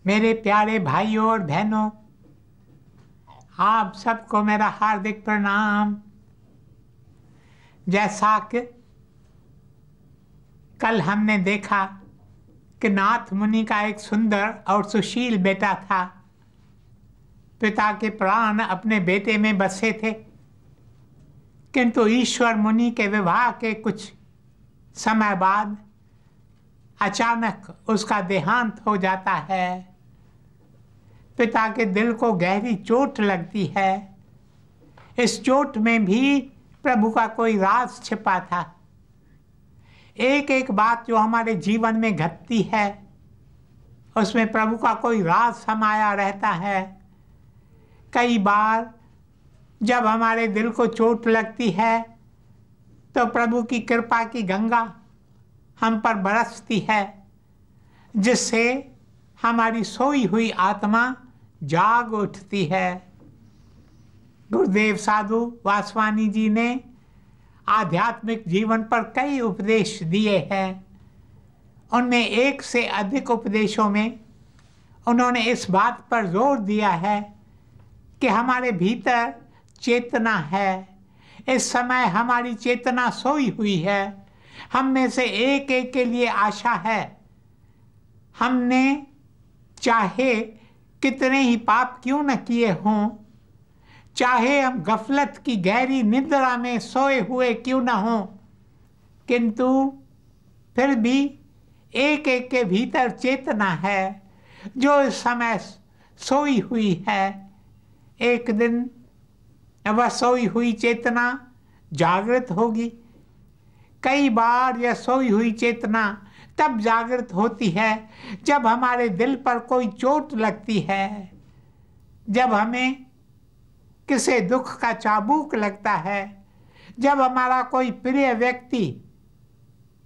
मेरे प्यारे भाइयों और बहनों, आप सबको मेरा हार्दिक प्रणाम। जैसा कि कल हमने देखा कि नाथ मुनि का एक सुंदर और सुशील बेटा था। पिता के प्राण अपने बेटे में बसे थे, किंतु ईश्वर मुनि के विवाह के कुछ समय बाद अचानक उसका देहांत हो जाता है। पिता के दिल को गहरी चोट लगती है। इस चोट में भी प्रभु का कोई राज छिपा था। एक एक बात जो हमारे जीवन में घटती है, उसमें प्रभु का कोई राज समाया रहता है। कई बार जब हमारे दिल को चोट लगती है तो प्रभु की कृपा की गंगा हम पर बरसती है, जिससे हमारी सोई हुई आत्मा जाग उठती है। गुरुदेव साधु वासवानी जी ने आध्यात्मिक जीवन पर कई उपदेश दिए हैं। उनमें एक से अधिक उपदेशों में उन्होंने इस बात पर जोर दिया है कि हमारे भीतर चेतना है। इस समय हमारी चेतना सोई हुई है। हम में से एक एक के लिए आशा है। हमने चाहे कितने ही पाप क्यों न किए हों, चाहे हम गफलत की गहरी निद्रा में सोए हुए क्यों न हों, किंतु फिर भी एक एक के भीतर चेतना है जो इस समय सोई हुई है। एक दिन वह सोई हुई चेतना जागृत होगी। कई बार यह सोई हुई चेतना तब जागृत होती है जब हमारे दिल पर कोई चोट लगती है, जब हमें किसी दुख का चाबुक लगता है, जब हमारा कोई प्रिय व्यक्ति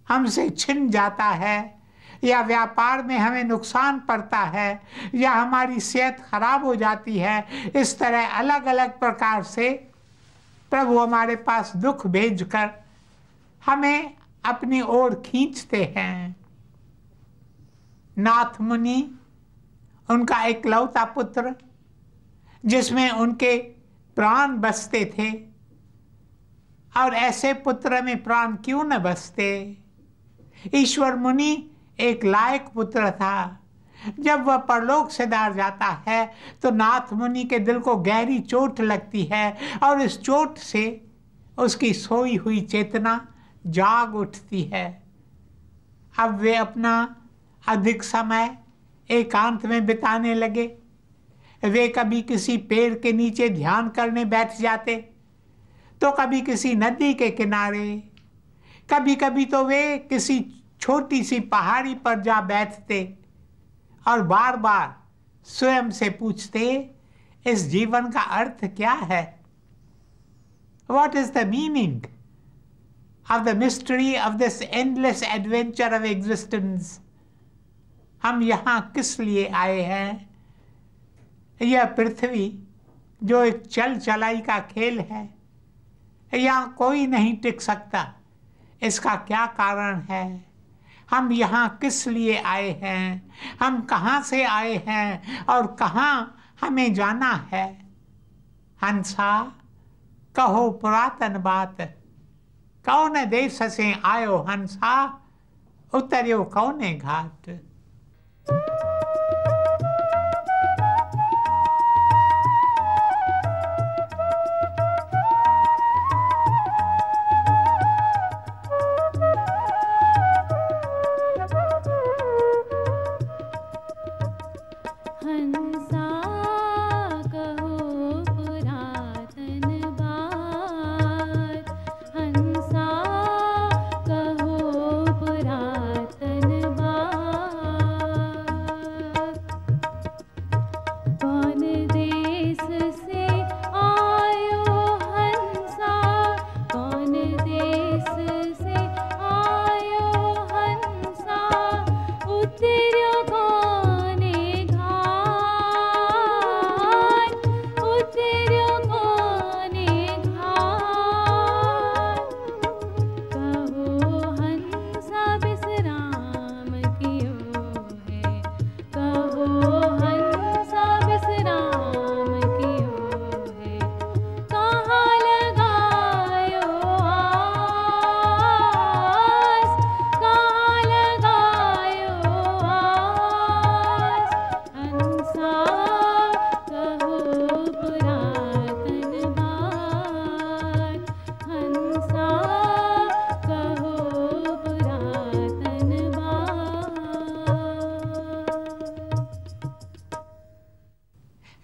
हमसे छिन जाता है, या व्यापार में हमें नुकसान पड़ता है, या हमारी सेहत खराब हो जाती है। इस तरह अलग अलग प्रकार से प्रभु हमारे पास दुख भेजकर हमें अपनी ओर खींचते हैं। नाथ मुनि, उनका इकलौता पुत्र जिसमें उनके प्राण बसते थे, और ऐसे पुत्र में प्राण क्यों न बसते। ईश्वर मुनि एक लायक पुत्र था। जब वह परलोक सिधार जाता है तो नाथ मुनि के दिल को गहरी चोट लगती है, और इस चोट से उसकी सोई हुई चेतना जाग उठती है। अब वे अपना अधिक समय एकांत में बिताने लगे। वे कभी किसी पेड़ के नीचे ध्यान करने बैठ जाते, तो कभी किसी नदी के किनारे, कभी कभी तो वे किसी छोटी सी पहाड़ी पर जा बैठते और बार बार स्वयं से पूछते, इस जीवन का अर्थ क्या है? What is the meaning of the mystery of this endless adventure of existence? हम यहाँ किस लिए आए हैं? यह पृथ्वी जो एक चल चलाई का खेल है, यहाँ कोई नहीं टिक सकता। इसका क्या कारण है? हम यहाँ किस लिए आए हैं? हम कहाँ से आए हैं और कहाँ हमें जाना है? हंसा कहो पुरातन बात, कौन देश से आयो हंसा, उतरियो कौने घाट।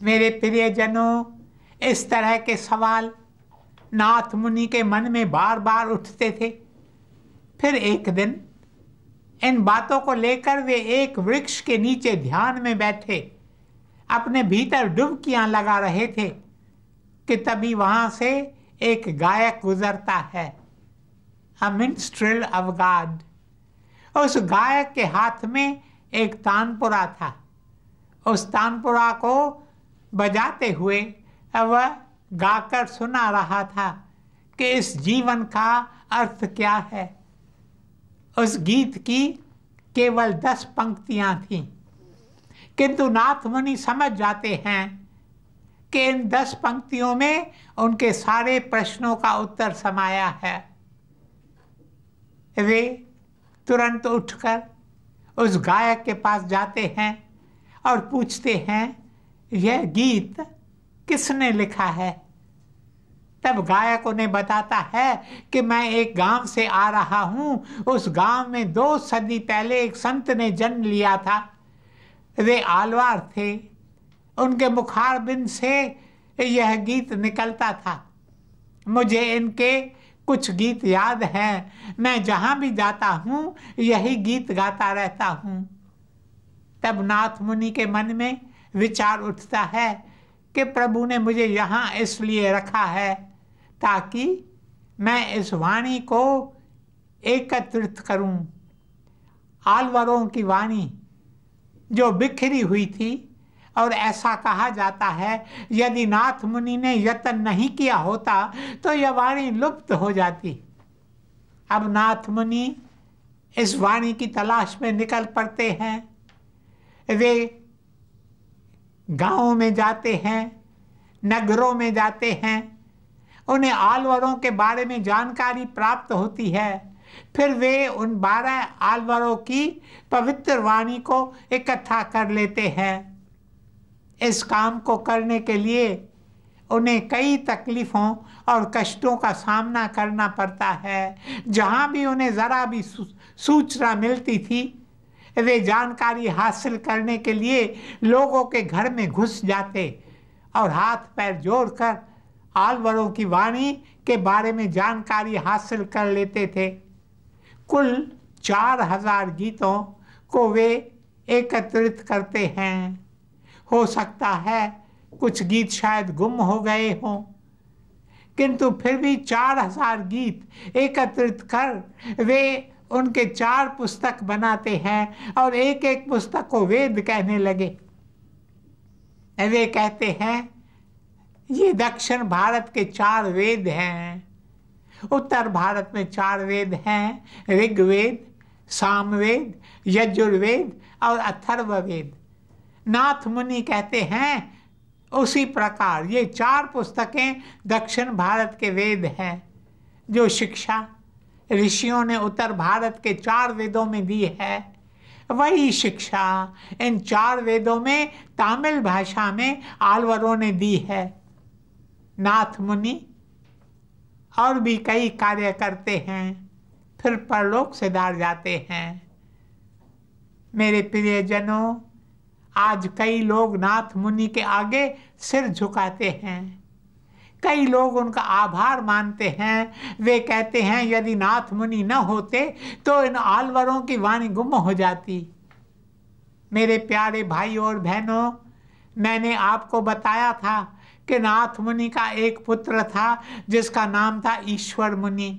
मेरे प्रियजनों, इस तरह के सवाल नाथ मुनि के मन में बार बार उठते थे। फिर एक दिन इन बातों को लेकर वे एक वृक्ष के नीचे ध्यान में बैठे अपने भीतर डुबकियां लगा रहे थे कि तभी वहां से एक गायक गुजरता है, अ मिन्स्ट्रेल ऑफ गॉड। उस गायक के हाथ में एक तानपुरा था। उस तानपुरा को बजाते हुए वह गाकर सुना रहा था कि इस जीवन का अर्थ क्या है। उस गीत की केवल 10 पंक्तियां थीं, किंतु नाथ मुनि समझ जाते हैं कि इन 10 पंक्तियों में उनके सारे प्रश्नों का उत्तर समाया है। वे तुरंत उठकर उस गायक के पास जाते हैं और पूछते हैं, यह गीत किसने लिखा है? तब गायक उन्हें बताता है कि मैं एक गांव से आ रहा हूं। उस गांव में 2 सदी पहले एक संत ने जन्म लिया था। वे आलवार थे। उनके मुखारबिंद से यह गीत निकलता था। मुझे इनके कुछ गीत याद हैं। मैं जहां भी जाता हूं यही गीत गाता रहता हूं। तब नाथ मुनि के मन में विचार उठता है कि प्रभु ने मुझे यहाँ इसलिए रखा है ताकि मैं इस वाणी को एकत्रित करूं। आलवरों की वाणी जो बिखरी हुई थी, और ऐसा कहा जाता है यदि नाथ मुनि ने यत्न नहीं किया होता तो यह वाणी लुप्त हो जाती। अब नाथ मुनि इस वाणी की तलाश में निकल पड़ते हैं। वे गांवों में जाते हैं, नगरों में जाते हैं, उन्हें आलवरों के बारे में जानकारी प्राप्त होती है। फिर वे उन 12 आलवरों की पवित्र वाणी को इकट्ठा कर लेते हैं। इस काम को करने के लिए उन्हें कई तकलीफों और कष्टों का सामना करना पड़ता है। जहाँ भी उन्हें ज़रा भी सूचना मिलती थी, वे जानकारी हासिल करने के लिए लोगों के घर में घुस जाते और हाथ पैर जोड़कर आलवरों की वाणी के बारे में जानकारी हासिल कर लेते थे। कुल 4000 गीतों को वे एकत्रित करते हैं। हो सकता है कुछ गीत शायद गुम हो गए हों, किंतु फिर भी 4000 गीत एकत्रित कर वे उनके 4 पुस्तक बनाते हैं और एक एक पुस्तक को वेद कहने लगे। वे कहते हैं ये दक्षिण भारत के 4 वेद हैं। उत्तर भारत में 4 वेद हैं, ऋग्वेद, सामवेद, यजुर्वेद और अथर्ववेद। नाथ मुनि कहते हैं उसी प्रकार ये 4 पुस्तकें दक्षिण भारत के वेद हैं। जो शिक्षा ऋषियों ने उत्तर भारत के 4 वेदों में दी है, वही शिक्षा इन 4 वेदों में तमिल भाषा में आलवरों ने दी है। नाथ मुनि और भी कई कार्य करते हैं, फिर परलोक सिधार जाते हैं। मेरे प्रियजनों, आज कई लोग नाथ मुनि के आगे सिर झुकाते हैं। कई लोग उनका आभार मानते हैं। वे कहते हैं यदि नाथ मुनि न होते तो इन आलवरों की वाणी गुम हो जाती। मेरे प्यारे भाइयों और बहनों, मैंने आपको बताया था कि नाथ मुनि का एक पुत्र था जिसका नाम था ईश्वर मुनि।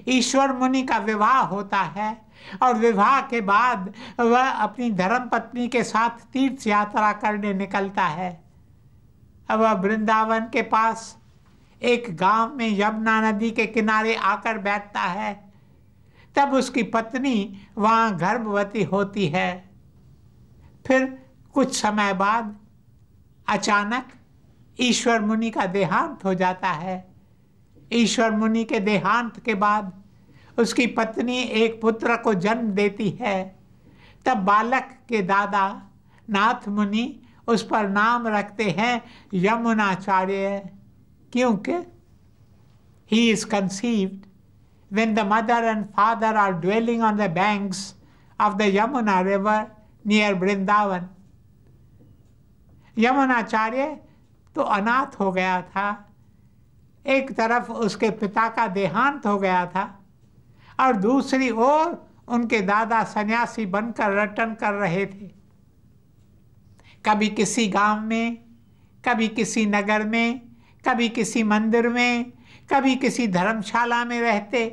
ईश्वर मुनि का विवाह होता है और विवाह के बाद वह अपनी धर्मपत्नी के साथ तीर्थ यात्रा करने निकलता है। अब वह वृंदावन के पास एक गांव में यमुना नदी के किनारे आकर बैठता है। तब उसकी पत्नी वहां गर्भवती होती है। फिर कुछ समय बाद अचानक ईश्वर मुनि का देहांत हो जाता है। ईश्वर मुनि के देहांत के बाद उसकी पत्नी एक पुत्र को जन्म देती है। तब बालक के दादा नाथ मुनि उस पर नाम रखते हैं यमुनाचार्य, क्योंकि he is conceived when the mother and father are dwelling on the banks of the Yamuna river near Vrindavan. Yamunacharya तो अनाथ हो गया था। एक तरफ उसके पिता का देहांत हो गया था और दूसरी ओर उनके दादा सन्यासी बनकर रटन कर रहे थे। कभी किसी गांव में, कभी किसी नगर में, कभी किसी मंदिर में, कभी किसी धर्मशाला में रहते।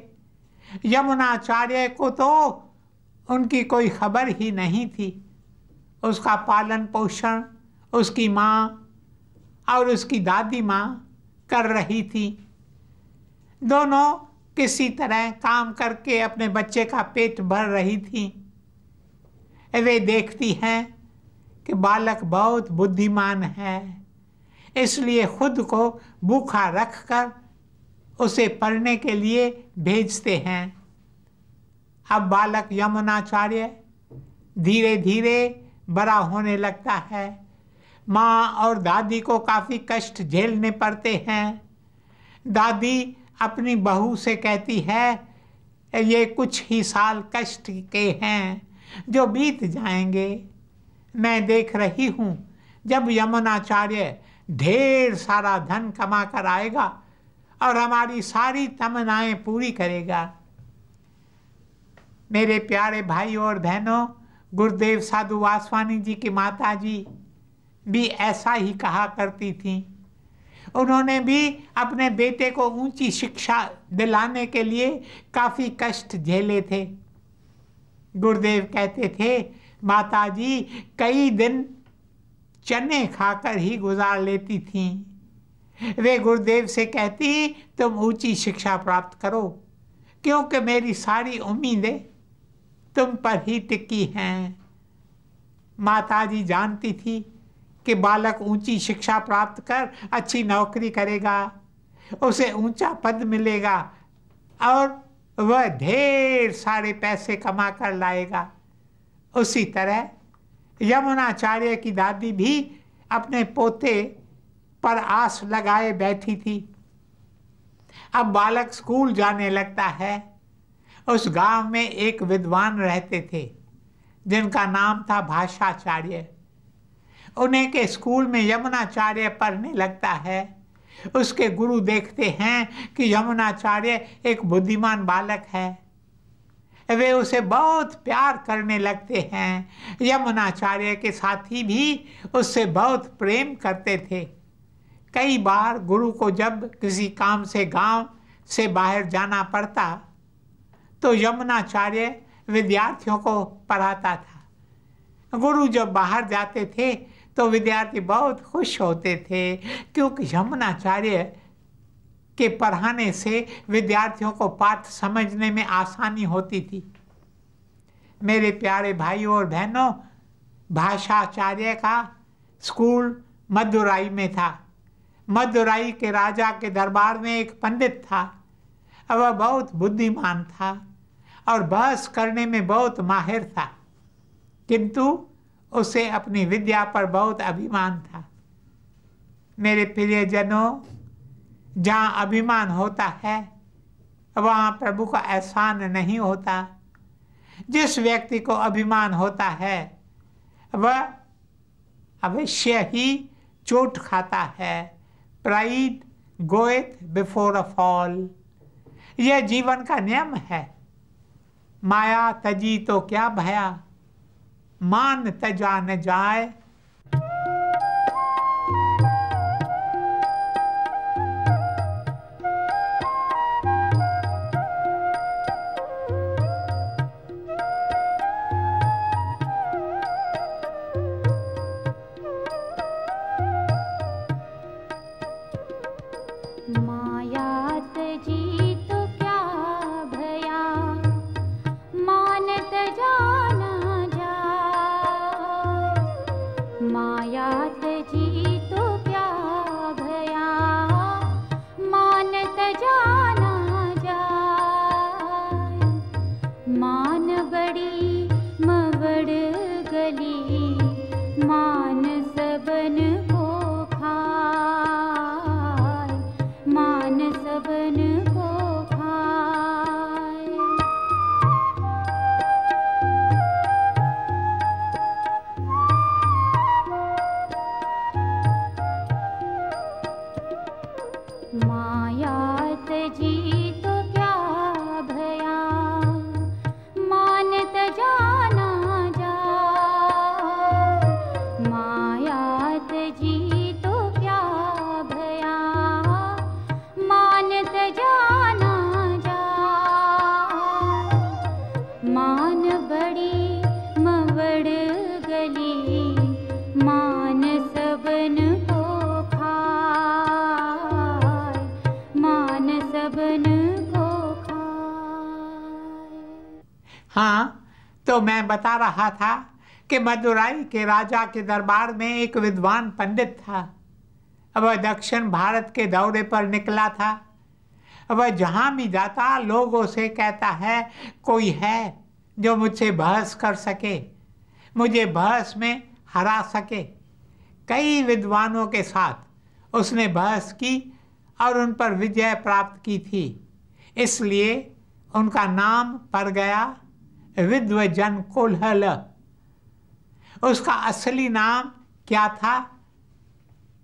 यमुनाचार्य को तो उनकी कोई खबर ही नहीं थी। उसका पालन पोषण उसकी माँ और उसकी दादी माँ कर रही थी। दोनों किसी तरह काम करके अपने बच्चे का पेट भर रही थी। वे देखती हैं कि बालक बहुत बुद्धिमान है, इसलिए खुद को भूखा रखकर उसे पढ़ने के लिए भेजते हैं। अब बालक यमुनाचार्य धीरे धीरे बड़ा होने लगता है। माँ और दादी को काफ़ी कष्ट झेलने पड़ते हैं। दादी अपनी बहू से कहती है, ये कुछ ही साल कष्ट के हैं जो बीत जाएंगे। मैं देख रही हूँ जब यमुनाचार्य ढेर सारा धन कमा कर आएगा और हमारी सारी तमन्नाएं पूरी करेगा। मेरे प्यारे भाई और बहनों, गुरुदेव साधु वासवानी जी की माता जी भी ऐसा ही कहा करती थी। उन्होंने भी अपने बेटे को ऊंची शिक्षा दिलाने के लिए काफ़ी कष्ट झेले थे। गुरुदेव कहते थे, माता जी कई दिन चने खाकर ही गुजार लेती थीं। वे गुरुदेव से कहती, तुम ऊंची शिक्षा प्राप्त करो, क्योंकि मेरी सारी उम्मीदें तुम पर ही टिकी हैं। माता जी जानती थी कि बालक ऊंची शिक्षा प्राप्त कर अच्छी नौकरी करेगा, उसे ऊंचा पद मिलेगा और वह ढेर सारे पैसे कमा कर लाएगा। उसी तरह यमुनाचार्य की दादी भी अपने पोते पर आस लगाए बैठी थी। अब बालक स्कूल जाने लगता है। उस गांव में एक विद्वान रहते थे जिनका नाम था भाषाचार्य। उन्हें के स्कूल में यमुनाचार्य पढ़ने लगता है। उसके गुरु देखते हैं कि यमुनाचार्य एक बुद्धिमान बालक है। वे उसे बहुत प्यार करने लगते हैं। यमुनाचार्य के साथी भी उससे बहुत प्रेम करते थे। कई बार गुरु को जब किसी काम से गांव से बाहर जाना पड़ता तो यमुनाचार्य विद्यार्थियों को पढ़ाता था। गुरु जब बाहर जाते थे तो विद्यार्थी बहुत खुश होते थे, क्योंकि यमुनाचार्य के पढ़ाने से विद्यार्थियों को पाठ समझने में आसानी होती थी। मेरे प्यारे भाइयों और बहनों, भाषाचार्य का स्कूल मदुराई में था। मदुराई के राजा के दरबार में एक पंडित था। वह बहुत बुद्धिमान था और बहस करने में बहुत माहिर था, किंतु उसे अपनी विद्या पर बहुत अभिमान था। मेरे प्रियजनों, जहाँ अभिमान होता है वहाँ प्रभु का एहसान नहीं होता। जिस व्यक्ति को अभिमान होता है वह अवश्य ही चोट खाता है। प्राइड गोएथ बिफोर अ फॉल, यह जीवन का नियम है। माया तजी तो क्या भया, मान तजा न जाए। तो मैं बता रहा था कि मदुराई के राजा के दरबार में एक विद्वान पंडित था। वह दक्षिण भारत के दौरे पर निकला था। वह जहाँ भी जाता लोगों से कहता है, कोई है जो मुझसे बहस कर सके, मुझे बहस में हरा सके। कई विद्वानों के साथ उसने बहस की और उन पर विजय प्राप्त की थी। इसलिए उनका नाम पड़ गया विद्वजन कोल्हल। उसका असली नाम क्या था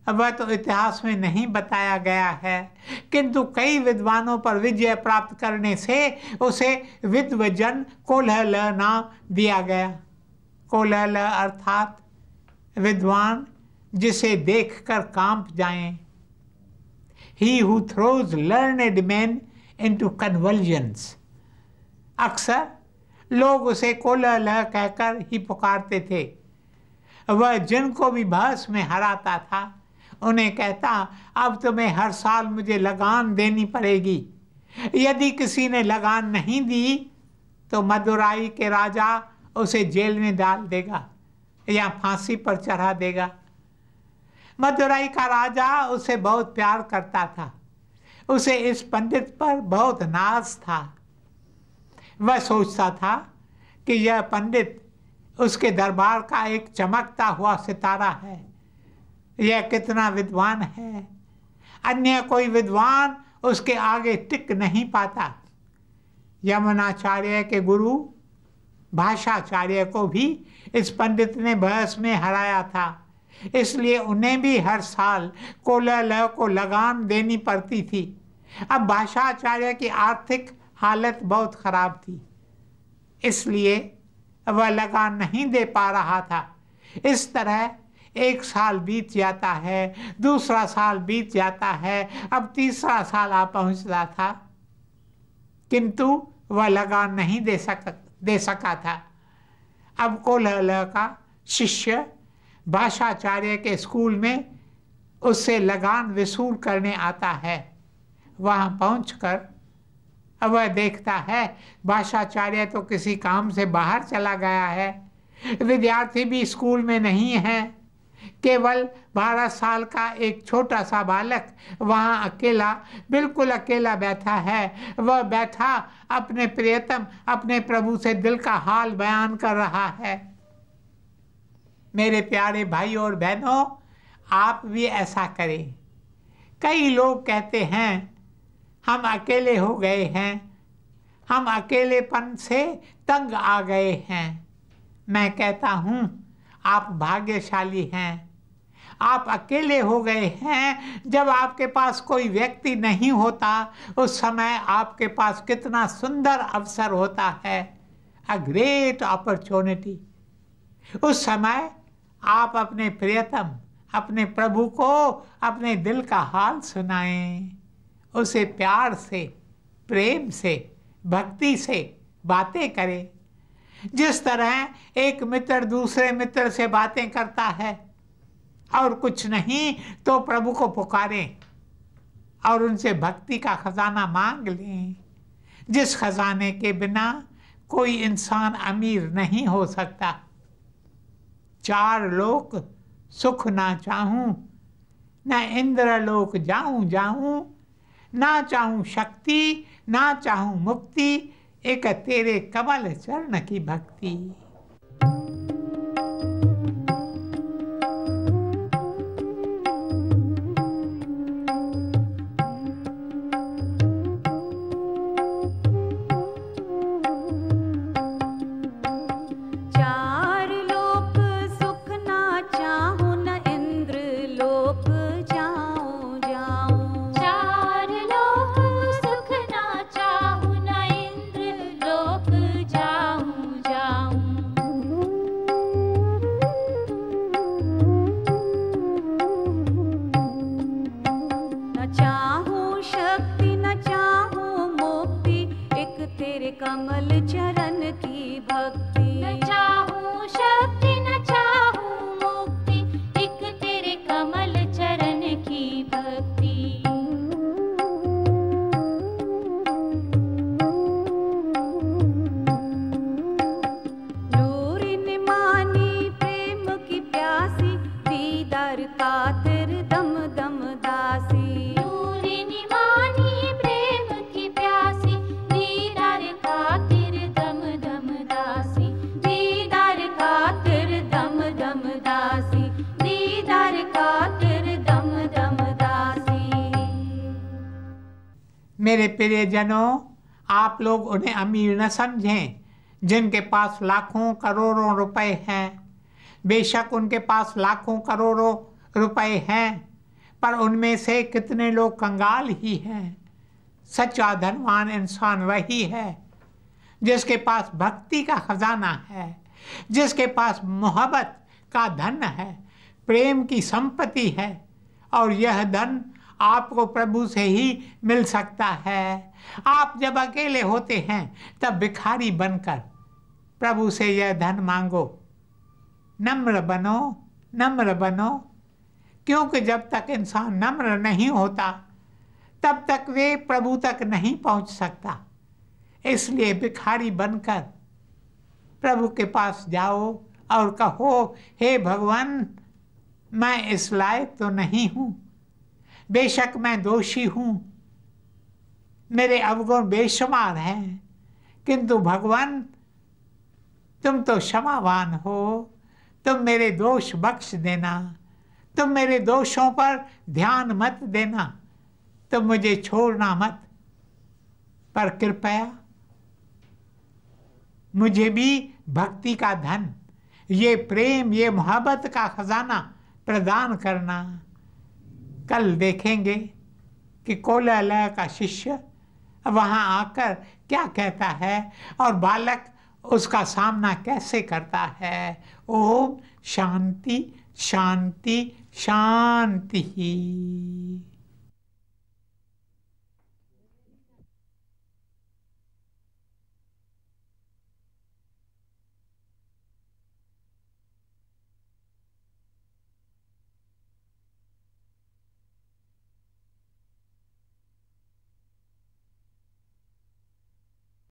वह तो इतिहास में नहीं बताया गया है, किंतु कई विद्वानों पर विजय प्राप्त करने से उसे विद्वजन कोल्हल नाम दिया गया। कोल्हल अर्थात विद्वान जिसे देखकर कांप जाएं। He who throws learned men into convulsions। अक्सर लोग उसे कोल्हल कहकर ही पुकारते थे। वह जिनको भी बहस में हराता था उन्हें कहता, अब तुम्हें हर साल मुझे लगान देनी पड़ेगी। यदि किसी ने लगान नहीं दी तो मदुराई के राजा उसे जेल में डाल देगा या फांसी पर चढ़ा देगा। मदुराई का राजा उसे बहुत प्यार करता था। उसे इस पंडित पर बहुत नाज था। वह सोचता था कि यह पंडित उसके दरबार का एक चमकता हुआ सितारा है। यह कितना विद्वान है, अन्य कोई विद्वान उसके आगे टिक नहीं पाता। यमुनाचार्य के गुरु भाषाचार्य को भी इस पंडित ने बहस में हराया था, इसलिए उन्हें भी हर साल कोल्हल को लगान देनी पड़ती थी। अब भाषाचार्य की आर्थिक हालत बहुत खराब थी, इसलिए वह लगान नहीं दे पा रहा था। इस तरह एक साल बीत जाता है, दूसरा साल बीत जाता है, अब तीसरा साल आ पहुंचता था, किंतु वह लगान नहीं दे सका था। अब कोल्हल का शिष्य भाषाचार्य के स्कूल में उससे लगान वसूल करने आता है। वहां पहुंचकर वह देखता है भाषाचार्य तो किसी काम से बाहर चला गया है, विद्यार्थी भी स्कूल में नहीं है। केवल 12 साल का एक छोटा सा बालक वहाँ अकेला, बिल्कुल अकेला बैठा है। वह बैठा अपने प्रियतम, अपने प्रभु से दिल का हाल बयान कर रहा है। मेरे प्यारे भाई और बहनों, आप भी ऐसा करें। कई लोग कहते हैं हम अकेले हो गए हैं, हम अकेलेपन से तंग आ गए हैं। मैं कहता हूँ आप भाग्यशाली हैं। आप अकेले हो गए हैं। जब आपके पास कोई व्यक्ति नहीं होता उस समय आपके पास कितना सुंदर अवसर होता है, अ ग्रेट अपॉर्चुनिटी। उस समय आप अपने प्रियतम, अपने प्रभु को अपने दिल का हाल सुनाएं, उसे प्यार से, प्रेम से, भक्ति से बातें करें। जिस तरह एक मित्र दूसरे मित्र से बातें करता है और कुछ नहीं तो प्रभु को पुकारें और उनसे भक्ति का खजाना मांग लें, जिस खजाने के बिना कोई इंसान अमीर नहीं हो सकता। 4 लोक सुख ना चाहूं, न इंद्रलोक जाऊं, ना चाहूं शक्ति, ना चाहूं मुक्ति, एक तेरे कमल चरण की भक्ति। मेरे प्रियजनों, आप लोग उन्हें अमीर न समझें जिनके पास लाखों करोड़ों रुपए हैं। बेशक उनके पास लाखों करोड़ों रुपए हैं, पर उनमें से कितने लोग कंगाल ही हैं। सच्चा धनवान इंसान वही है जिसके पास भक्ति का खजाना है, जिसके पास मोहब्बत का धन है, प्रेम की संपत्ति है। और यह धन आपको प्रभु से ही मिल सकता है। आप जब अकेले होते हैं तब भिखारी बनकर प्रभु से यह धन मांगो। नम्र बनो, नम्र बनो, क्योंकि जब तक इंसान नम्र नहीं होता तब तक वे प्रभु तक नहीं पहुंच सकता। इसलिए भिखारी बनकर प्रभु के पास जाओ और कहो, हे भगवान, मैं इस लायक तो नहीं हूं, बेशक मैं दोषी हूं, मेरे अवगुण बेशुमार हैं, किंतु भगवान तुम तो क्षमावान हो, तुम मेरे दोष बख्श देना, तुम मेरे दोषों पर ध्यान मत देना, तुम मुझे छोड़ना मत, पर कृपया मुझे भी भक्ति का धन, ये प्रेम, ये मोहब्बत का खजाना प्रदान करना। कल देखेंगे कि कौलालय का शिष्य वहां आकर क्या कहता है और बालक उसका सामना कैसे करता है। ओम शांति शांति शांति।